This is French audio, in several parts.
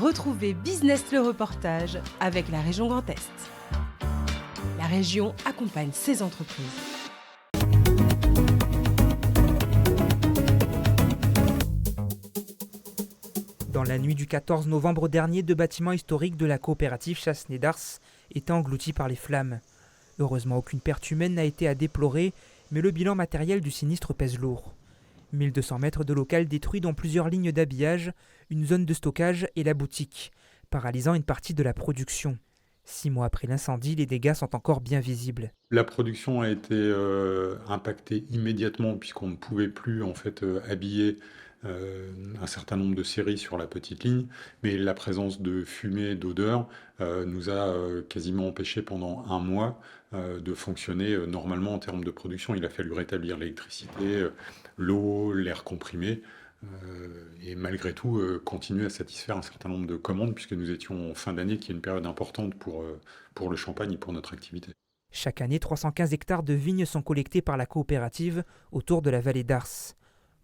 Retrouvez Business le reportage avec la région Grand Est. La région accompagne ses entreprises. Dans la nuit du 14 novembre dernier, 2 bâtiments historiques de la coopérative Chassenet d'Ars étaient engloutis par les flammes. Heureusement, aucune perte humaine n'a été à déplorer, mais le bilan matériel du sinistre pèse lourd. 1200 mètres de local détruits, dont plusieurs lignes d'habillage, une zone de stockage et la boutique, paralysant une partie de la production. 6 mois après l'incendie, les dégâts sont encore bien visibles. La production a été impactée immédiatement puisqu'on ne pouvait plus habiller un certain nombre de séries sur la petite ligne, mais la présence de fumée, d'odeur nous a quasiment empêché pendant un mois de fonctionner normalement en termes de production. Il a fallu rétablir l'électricité, l'eau, l'air comprimé. Et malgré tout, continuer à satisfaire un certain nombre de commandes, puisque nous étions en fin d'année, qui est une période importante pour le champagne et pour notre activité. Chaque année, 315 hectares de vignes sont collectés par la coopérative autour de la vallée d'Ars.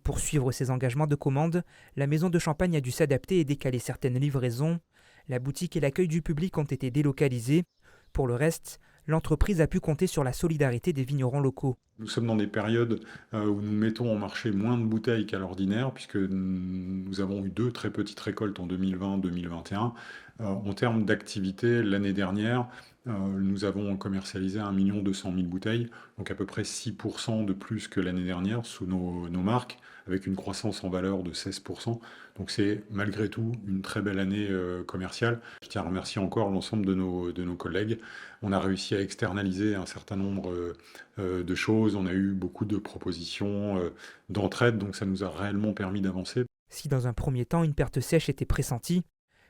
Pour suivre ses engagements de commande, la maison de champagne a dû s'adapter et décaler certaines livraisons. La boutique et l'accueil du public ont été délocalisés. Pour le reste, l'entreprise a pu compter sur la solidarité des vignerons locaux. Nous sommes dans des périodes où nous mettons en marché moins de bouteilles qu'à l'ordinaire, puisque nous avons eu 2 très petites récoltes en 2020-2021. En termes d'activité, l'année dernière, nous avons commercialisé 1 200 000 bouteilles, donc à peu près 6% de plus que l'année dernière sous nos marques, avec une croissance en valeur de 16%. Donc c'est malgré tout une très belle année commerciale. Je tiens à remercier encore l'ensemble de nos collègues. On a réussi à externaliser un certain nombre de choses. On a eu beaucoup de propositions d'entraide, donc ça nous a réellement permis d'avancer. Si dans un premier temps une perte sèche était pressentie,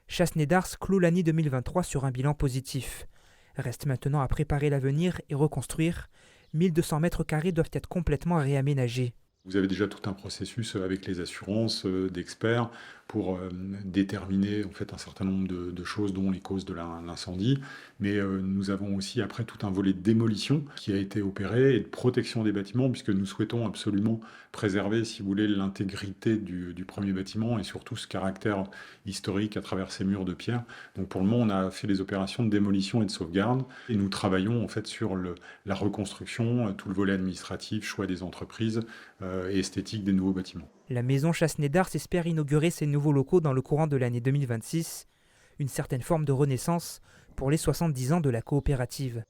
Chassenet d'Ars clôt l'année 2023 sur un bilan positif. Reste maintenant à préparer l'avenir et reconstruire. 1200 mètres carrés doivent être complètement réaménagés. Vous avez déjà tout un processus avec les assurances d'experts pour déterminer un certain nombre de choses, dont les causes de l'incendie. Mais nous avons aussi après tout un volet de démolition qui a été opéré et de protection des bâtiments, puisque nous souhaitons absolument préserver, si vous voulez, l'intégrité du premier bâtiment et surtout ce caractère historique à travers ces murs de pierre. Donc pour le moment, on a fait les opérations de démolition et de sauvegarde et nous travaillons sur la reconstruction, tout le volet administratif, choix des entreprises et esthétique des nouveaux bâtiments. La maison Chassenet d'Ars espère inaugurer ses nouveaux locaux dans le courant de l'année 2026, une certaine forme de renaissance pour les 70 ans de la coopérative.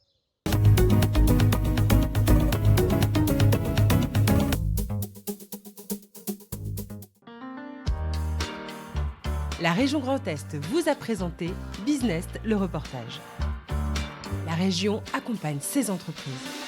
La région Grand Est vous a présenté Business le reportage. La région accompagne ses entreprises.